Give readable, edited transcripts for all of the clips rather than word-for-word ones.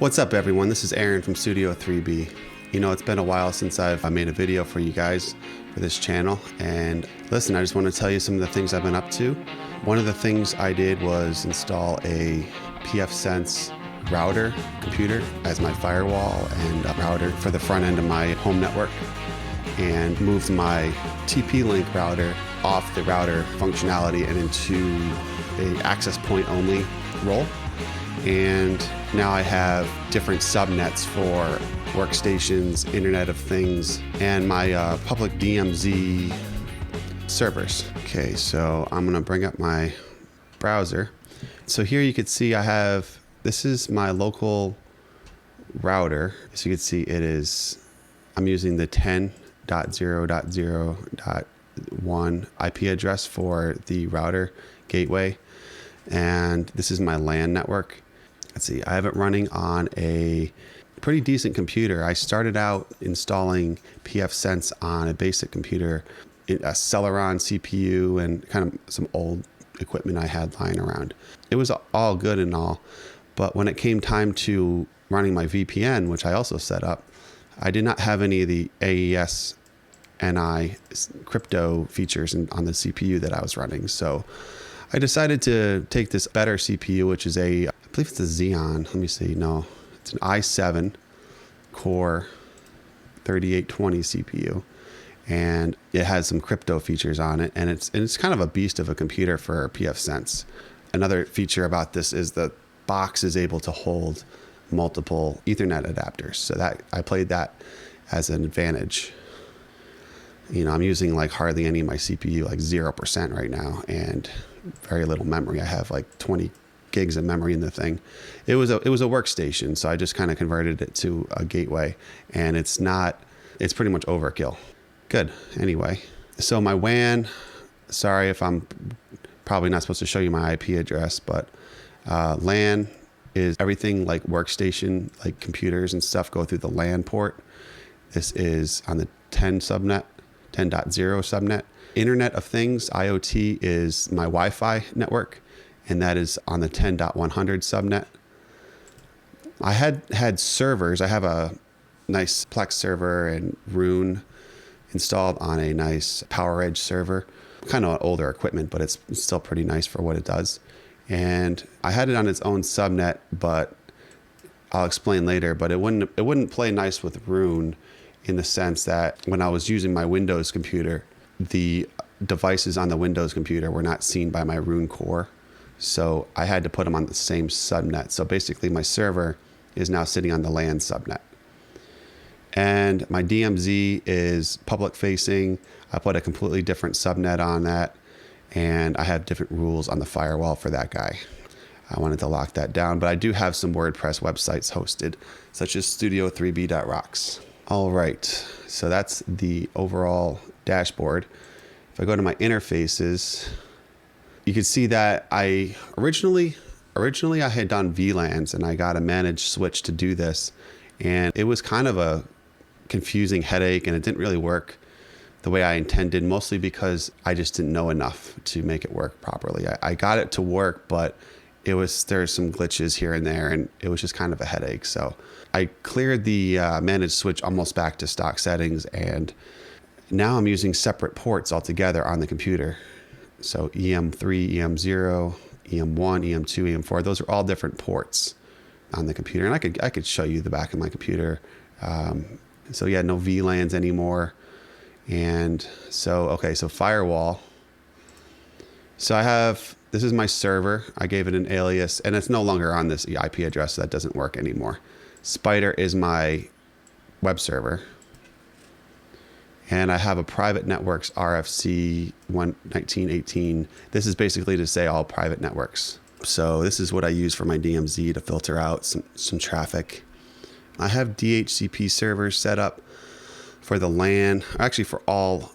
What's up, everyone? This is Aaron from Studio 3B. You know, it's been a while since I've made a video for you guys for this channel. And listen, I just want to tell you some of the things I've been up to. One of the things I did was install a pfSense router computer as my firewall and a router for the front end of my home network, and moved my TP-Link router off the router functionality and into a access point only role. And now I have different subnets for workstations, Internet of Things, and my public DMZ servers. Okay, so I'm gonna bring up my browser. So here you can see this is my local router. As you can see, I'm using the 10.0.0.1 IP address for the router gateway. And this is my LAN network. Let's see, I have it running on a pretty decent computer. I started out installing pfSense on a basic computer, a Celeron CPU, and kind of some old equipment I had lying around. It was all good and all, but when it came time to running my VPN, which I also set up, I did not have any of the AES NI crypto features on the CPU that I was running. So I decided to take this better CPU, which is I believe it's a Xeon. Let me see. No, it's an i7 core 3820 CPU, and it has some crypto features on it, and it's kind of a beast of a computer for pfSense. Another feature about this is the box is able to hold multiple Ethernet adapters, so that I played that as an advantage. You know, I'm using like hardly any of my CPU, like 0% right now, and very little memory. I have like 20 gigs of memory in the thing. It was a workstation, so I just kind of converted it to a gateway, and it's pretty much overkill. Good. Anyway, so my WAN, sorry if I'm probably not supposed to show you my IP address, but LAN is everything like workstation, like computers and stuff go through the LAN port. This is on the 10.0 subnet. Internet of Things, IoT, is my Wi-Fi network, and that is on the 10.100 subnet. I had servers. I have a nice Plex server and Rune installed on a nice PowerEdge server. Kind of older equipment, but it's still pretty nice for what it does. And I had it on its own subnet, but I'll explain later. But it wouldn't play nice with Rune, in the sense that when I was using my Windows computer, the devices on the Windows computer were not seen by my Rune core. So I had to put them on the same subnet. So basically my server is now sitting on the LAN subnet. And my DMZ is public facing. I put a completely different subnet on that. And I have different rules on the firewall for that guy. I wanted to lock that down, but I do have some WordPress websites hosted, such as studio3b.rocks. All right, so that's the overall dashboard. If I go to my interfaces, you can see that I originally I had done VLANs, and I got a managed switch to do this, and it was kind of a confusing headache, and it didn't really work the way I intended, mostly because I just didn't know enough to make it work properly. I got it to work, but there's some glitches here and there, and it was just kind of a headache. So I cleared the managed switch almost back to stock settings, and now I'm using separate ports altogether on the computer. So EM3, EM0, EM1, EM2, EM4, those are all different ports on the computer. And I could show you the back of my computer. So yeah, no VLANs anymore. And so Firewall. So this is my server. I gave it an alias, and it's no longer on this IP address, so that doesn't work anymore. Spider is my web server. And I have a private networks RFC 1918. This is basically to say all private networks. So this is what I use for my DMZ to filter out some traffic. I have DHCP servers set up for the LAN. Actually, for all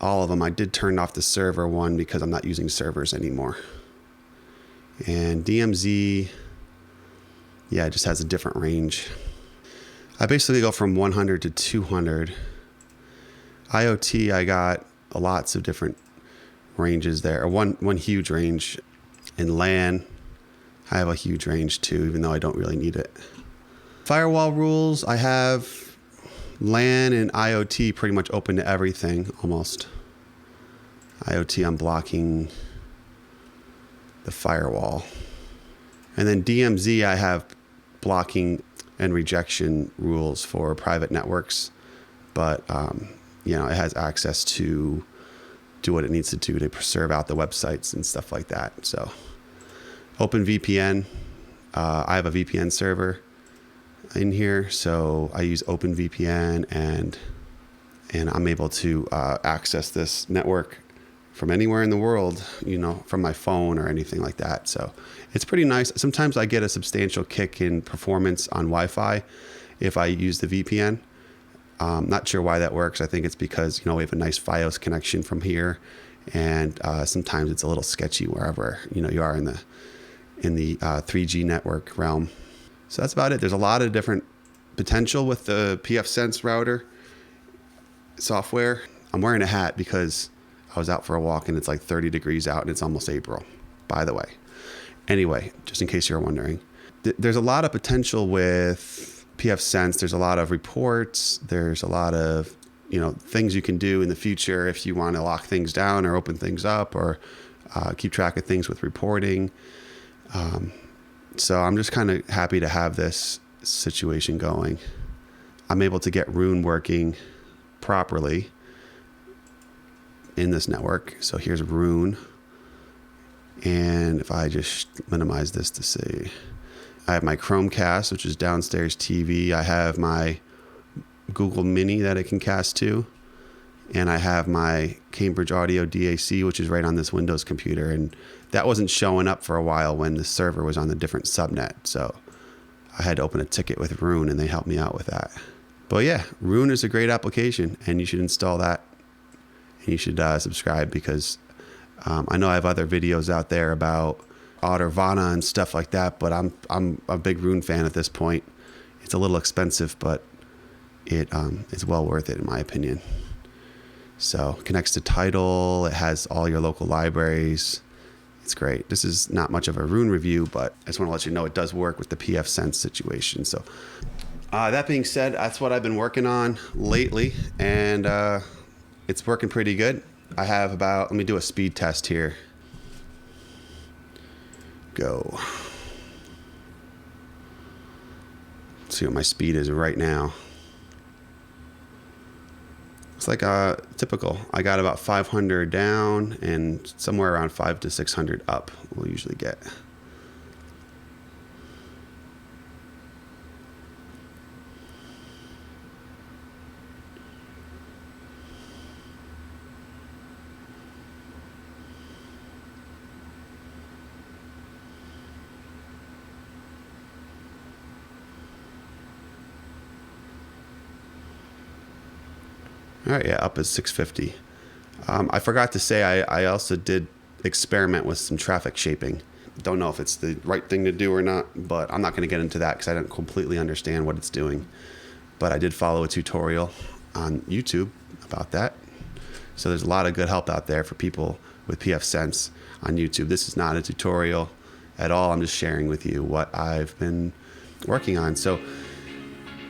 of them. I did turn off the server one because I'm not using servers anymore. And DMZ, yeah, it just has a different range. I basically go from 100 to 200. IoT, I got lots of different ranges there. One huge range. In LAN, I have a huge range too, even though I don't really need it. Firewall rules, I have LAN and IoT pretty much open to everything, almost. IoT, I'm blocking the firewall. And then DMZ, I have blocking and rejection rules for private networks, but it has access to do what it needs to do to serve out the websites and stuff like that. So OpenVPN, I have a VPN server in here, so I use OpenVPN and I'm able to access this network from anywhere in the world, from my phone or anything like that. So it's pretty nice. Sometimes I get a substantial kick in performance on Wi-Fi if I use the VPN. Not sure why that works. I think it's because, we have a nice Fios connection from here, and sometimes it's a little sketchy wherever, you are in the 3G network realm. So that's about it. There's a lot of different potential with the pfSense router software. I'm wearing a hat because I was out for a walk and it's like 30 degrees out and it's almost April, by the way. Anyway, just in case you're wondering, there's a lot of potential with pfSense. There's a lot of reports. There's a lot of, things you can do in the future if you want to lock things down or open things up or keep track of things with reporting. So I'm just kind of happy to have this situation going. I'm able to get Rune working properly in this network. So here's Rune. And if I just minimize this to see, I have my Chromecast, which is downstairs TV. I have my Google Mini that it can cast to. And I have my Cambridge Audio DAC, which is right on this Windows computer. And that wasn't showing up for a while when the server was on the different subnet. So I had to open a ticket with Rune and they helped me out with that. But yeah, Rune is a great application and you should install that. And you should subscribe because I know I have other videos out there about Autorvana and stuff like that, but I'm a big Rune fan at this point. It's a little expensive, but it's well worth it in my opinion. So it connects to Tidal. It has all your local libraries. It's great. This is not much of a Rune review, but I just want to let you know it does work with the pfSense situation. So that being said, that's what I've been working on lately, and it's working pretty good. I have let me do a speed test here. Go. Let's see what my speed is right now. It's like typical. I got about 500 down and somewhere around 500 to 600 up we'll usually get. All right, yeah, up is 650. I forgot to say I also did experiment with some traffic shaping. Don't know if it's the right thing to do or not, but I'm not going to get into that because I don't completely understand what it's doing. But I did follow a tutorial on YouTube about that. So there's a lot of good help out there for people with pfSense on YouTube. This is not a tutorial at all. I'm just sharing with you what I've been working on. So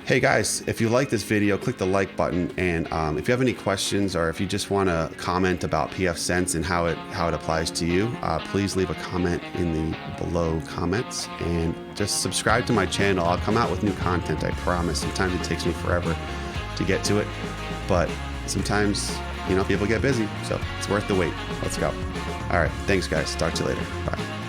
hey guys, if you like this video, click the like button, and if you have any questions or if you just want to comment about pfSense and how it applies to you, please leave a comment in the below comments and just subscribe to my channel. I'll come out with new content, I promise. Sometimes it takes me forever to get to it, but sometimes people get busy, so it's worth the wait. Let's go. All right, thanks guys. Talk to you later. Bye.